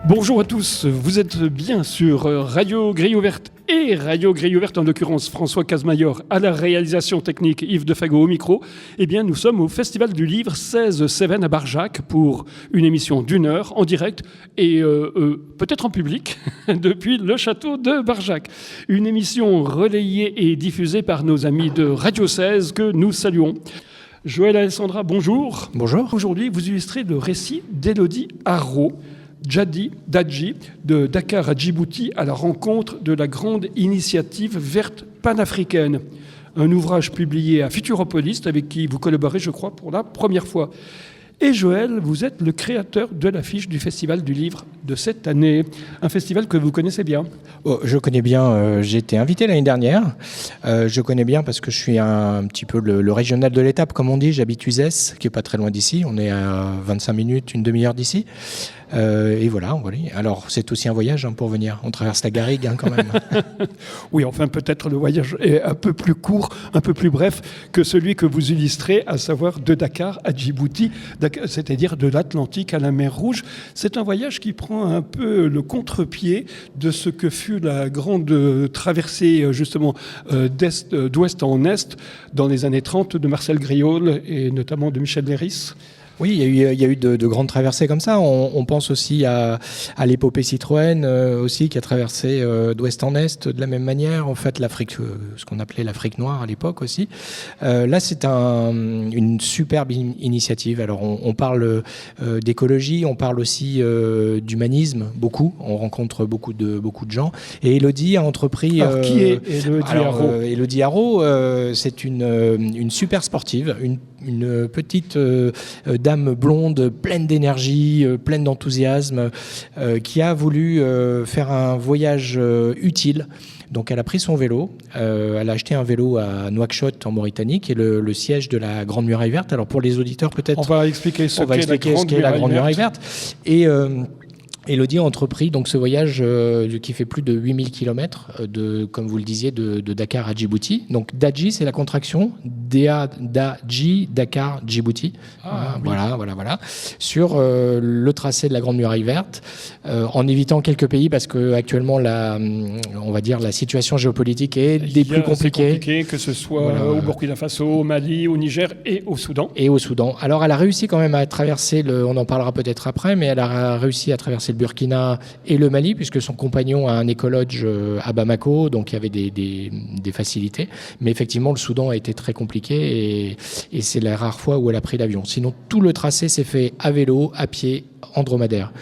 Bonjour à tous, vous êtes bien sur Radio Grille Ouverte et Radio Grille Ouverte, en l'occurrence François Casemayor à la réalisation technique, Yves Defago au micro. Eh bien, nous sommes au Festival du Livre 16 Cévennes à Barjac pour une émission d'1 heure en direct et peut-être en public depuis le château de Barjac. Une émission relayée et diffusée par nos amis de Radio 16 que nous saluons. Joël Alessandra, bonjour. Bonjour. Aujourd'hui, vous illustrez le récit d'Élodie Arro, Dadji, de Dakar à Djibouti à la rencontre de la grande initiative verte panafricaine. Un ouvrage publié à Futuropolis avec qui vous collaborez, je crois, pour la première fois. Et Joël, vous êtes le créateur de l'affiche du Festival du Livre de cette année. Un festival que vous connaissez bien. Oh, je connais bien, j'ai été invité l'année dernière. Je connais bien parce que je suis un petit peu le régional de l'étape, comme on dit. J'habite Uzès, qui est pas très loin d'ici. On est à 25 minutes, une demi-heure d'ici. Et voilà. Alors, c'est aussi un voyage pour venir. On traverse la Garrigue quand même. Oui, enfin, peut-être le voyage est un peu plus court, un peu plus bref que celui que vous illustrez, à savoir de Dakar à Djibouti, c'est-à-dire de l'Atlantique à la mer Rouge. C'est un voyage qui prend un peu le contre-pied de ce que fut la grande traversée, justement, d'ouest en est, dans les années 30 de Marcel Griaule et notamment de Michel Léris. Oui, il y a eu de grandes traversées comme ça. On pense aussi à l'épopée Citroën aussi, qui a traversé d'ouest en est de la même manière. En fait, l'Afrique, ce qu'on appelait l'Afrique noire à l'époque aussi. Là, c'est une superbe initiative. Alors, on parle d'écologie, on parle aussi d'humanisme, beaucoup. On rencontre beaucoup de gens. Et Élodie a entrepris... Alors, qui est Élodie Arro ? Élodie Arro, c'est une super sportive, une petite dame blonde, pleine d'énergie, pleine d'enthousiasme, qui a voulu faire un voyage utile. Donc elle a pris son vélo, elle a acheté un vélo à Nouakchott en Mauritanie, qui est le siège de la Grande Muraille Verte. Alors pour les auditeurs peut-être... On va expliquer ce qu'est la Grande Muraille Verte. Et... Élodie a entrepris donc ce voyage qui fait plus de 8000 km, comme vous le disiez, de Dakar à Djibouti. Donc Dadji, c'est la contraction, Dadji, Dakar, Djibouti. Voilà. Sur le tracé de la Grande Muraille Verte, en évitant quelques pays parce que actuellement on va dire la situation géopolitique est des plus compliquées. Que ce soit au Burkina Faso, au Mali, au Niger et au Soudan. Alors elle a réussi quand même à traverser on en parlera peut-être après, mais elle a réussi à traverser le Burkina et le Mali, puisque son compagnon a un écolodge à Bamako, donc il y avait des facilités. Mais effectivement, le Soudan a été très compliqué et c'est la rare fois où elle a pris l'avion. Sinon, tout le tracé s'est fait à vélo, à pied, en dromadaire.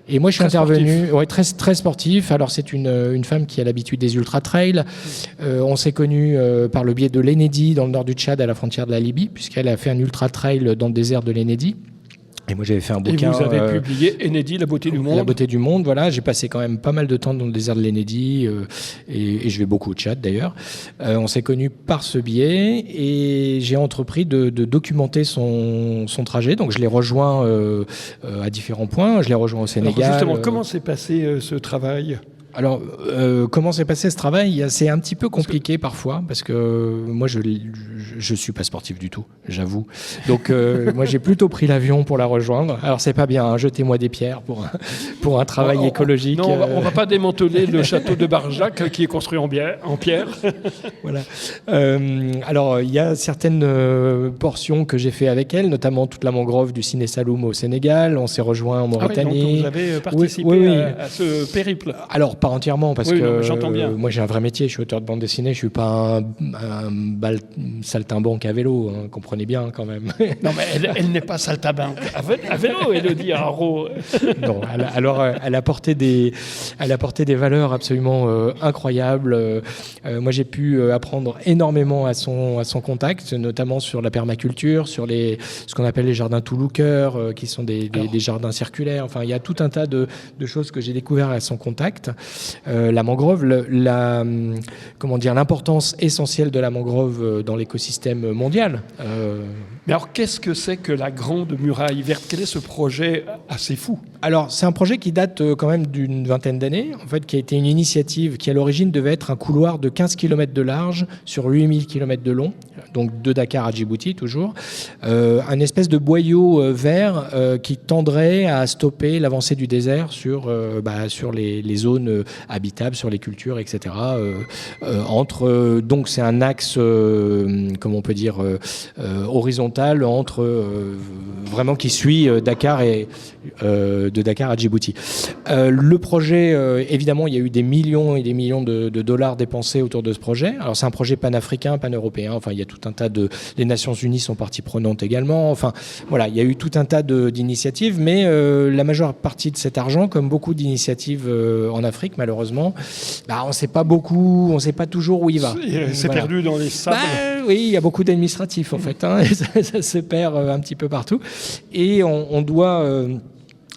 Et moi, je suis intervenu, très, très sportif. Alors, c'est une femme qui a l'habitude des ultra-trails. On s'est connus par le biais de l'Ennedi, dans le nord du Tchad, à la frontière de la Libye, puisqu'elle a fait un ultra-trail dans le désert de l'Ennedi. Et moi, j'avais fait un bouquin. Et vous avez publié Ennedi, La beauté du monde. La beauté du monde, voilà. J'ai passé quand même pas mal de temps dans le désert de l'Ennedi et je vais beaucoup au Tchad d'ailleurs. On s'est connus par ce biais et j'ai entrepris de documenter son trajet. Donc je l'ai rejoint à différents points. Je l'ai rejoint au Sénégal. Alors justement, comment s'est passé ce travail ? Alors, comment s'est passé ce travail ? C'est un petit peu compliqué parfois, parce que moi, je suis pas sportif du tout, j'avoue. Donc, moi, j'ai plutôt pris l'avion pour la rejoindre. Alors, c'est pas bien, jetez-moi des pierres pour un travail écologique. Non, on va pas démanteler le château de Barjac, qui est construit en pierre. Voilà. Alors, il y a certaines portions que j'ai fait avec elle, notamment toute la mangrove du Ciné Saloum au Sénégal. On s'est rejoint en Mauritanie. Donc vous avez participé à ce périple. Alors, pas entièrement, parce que j'entends bien. Moi j'ai un vrai métier, je suis auteur de bande dessinée, je suis pas un saltimbanque à vélo, comprenez bien quand même. Non mais elle n'est pas saltimbanque à vélo, Élodie Arro. Non, alors elle a porté des valeurs absolument incroyables. Moi j'ai pu apprendre énormément à son contact, notamment sur la permaculture, sur ce qu'on appelle les jardins Toulouqueur, qui sont des jardins circulaires. Enfin, il y a tout un tas de choses que j'ai découvert à son contact. La mangrove, l'importance essentielle de la mangrove dans l'écosystème mondial. Mais alors, qu'est-ce que c'est que la Grande Muraille Verte? Quel est ce projet assez fou? Alors, c'est un projet qui date quand même d'une vingtaine d'années, en fait, qui a été une initiative qui, à l'origine, devait être un couloir de 15 km de large sur 8000 km de long, donc de Dakar à Djibouti, toujours. Un espèce de boyau vert qui tendrait à stopper l'avancée du désert sur les zones habitables, sur les cultures, etc. Donc, c'est un axe, comment on peut dire, horizontal entre vraiment qui suit Dakar de Dakar à Djibouti. Le projet, évidemment, il y a eu des millions et des millions de dollars dépensés autour de ce projet. Alors c'est un projet panafricain, pan-européen. Enfin, il y a tout un tas les Nations Unies sont partie prenante également. Enfin, voilà, il y a eu tout un tas d'initiatives, mais la majeure partie de cet argent, comme beaucoup d'initiatives en Afrique, malheureusement, on ne sait pas beaucoup, on ne sait pas toujours où il va. C'est perdu dans les sables. Oui, il y a beaucoup d'administratifs en fait. Ça se perd un petit peu partout. Et on doit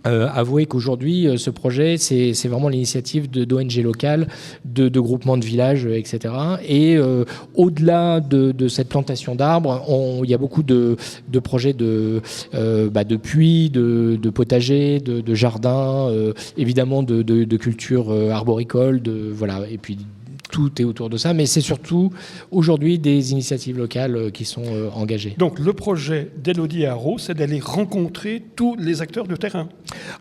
avouer qu'aujourd'hui, ce projet, c'est vraiment l'initiative d'ONG locales, de groupements de villages, etc. Et au-delà de cette plantation d'arbres, il y a beaucoup de projets de puits, de potagers, de jardins, évidemment de cultures arboricoles, voilà, et puis tout est autour de ça, mais c'est surtout aujourd'hui des initiatives locales qui sont engagées. Donc le projet d'Élodie Haro, c'est d'aller rencontrer tous les acteurs de terrain.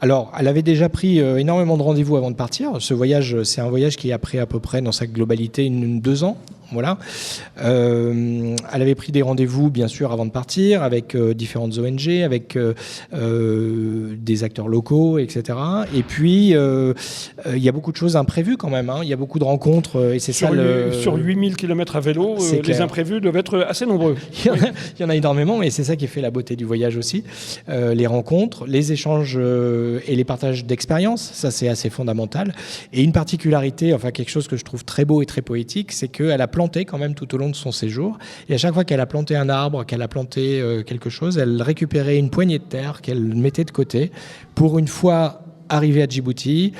Alors, elle avait déjà pris énormément de rendez-vous avant de partir. Ce voyage, c'est un voyage qui a pris à peu près dans sa globalité 2 ans. Voilà. Elle avait pris des rendez-vous, bien sûr, avant de partir, avec différentes ONG, avec des acteurs locaux, etc. Et puis, il y a beaucoup de choses imprévues quand même. Il y a beaucoup de rencontres. Et c'est sur 8000 km à vélo, les imprévus doivent être assez nombreux. Il y en a énormément, et c'est ça qui fait la beauté du voyage aussi. Les rencontres, les échanges et les partages d'expériences, ça c'est assez fondamental. Et une particularité, enfin quelque chose que je trouve très beau et très poétique, c'est qu'elle a planté quand même tout au long de son séjour. Et à chaque fois qu'elle a planté un arbre, qu'elle a planté quelque chose, elle récupérait une poignée de terre qu'elle mettait de côté pour une fois arriver à Djibouti,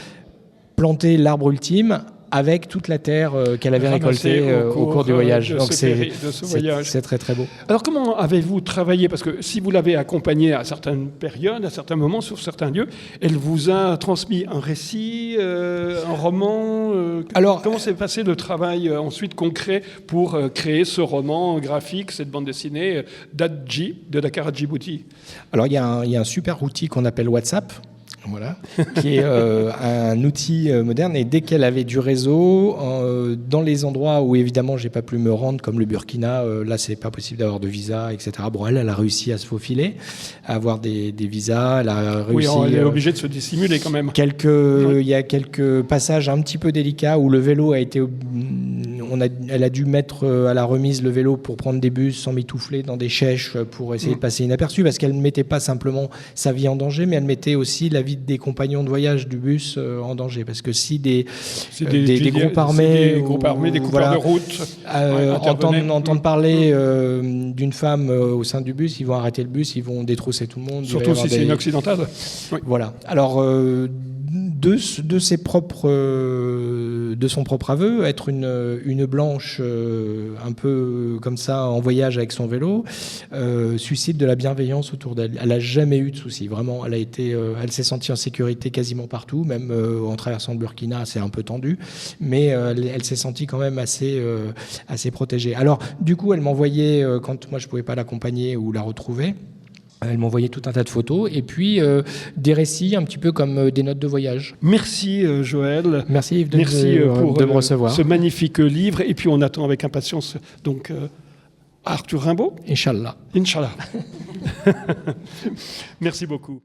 planter l'arbre ultime avec toute la terre qu'elle avait récoltée au cours du voyage. Donc c'est très très beau. Alors comment avez-vous travaillé? Parce que si vous l'avez accompagnée à certaines périodes, à certains moments, sur certains lieux, elle vous a transmis un récit, un roman. Alors, comment s'est passé le travail ensuite concret pour créer ce roman graphique, cette bande dessinée d'Adji, de Dakar à Djibouti? Alors il y a un super outil qu'on appelle WhatsApp. Voilà, qui est un outil moderne. Et dès qu'elle avait du réseau, dans les endroits où évidemment j'ai pas pu me rendre, comme le Burkina, là c'est pas possible d'avoir de visa, etc. Bon, elle a réussi à se faufiler, à avoir des visas. Elle a réussi. Oui, elle est obligée de se dissimuler quand même. Il y a quelques passages un petit peu délicats où le vélo a été. Elle a dû mettre à la remise le vélo pour prendre des bus sans m'étouffer dans des chèches pour essayer de passer inaperçu, parce qu'elle ne mettait pas simplement sa vie en danger, mais elle mettait aussi la vie des compagnons de voyage du bus en danger, parce que si des groupes armés, des coupeurs de route entendent parler d'une femme au sein du bus, ils vont arrêter le bus, ils vont détrousser tout le monde. Surtout si c'est une occidentale. Oui. Voilà. Alors de son propre aveu, être une blanche un peu comme ça en voyage avec son vélo suscite de la bienveillance autour d'elle. Elle n'a jamais eu de soucis, vraiment. Elle s'est sentie en sécurité quasiment partout, même en traversant le Burkina, c'est un peu tendu, mais elle s'est sentie quand même assez protégée. Alors du coup, elle m'envoyait, quand moi je ne pouvais pas l'accompagner ou la retrouver, elle m'envoyait tout un tas de photos et puis des récits un petit peu comme des notes de voyage. Merci Joël. Merci Yves de me recevoir. Ce magnifique livre. Et puis on attend avec impatience donc Arthur Rimbaud. Inch'Allah. Inch'Allah. Merci beaucoup.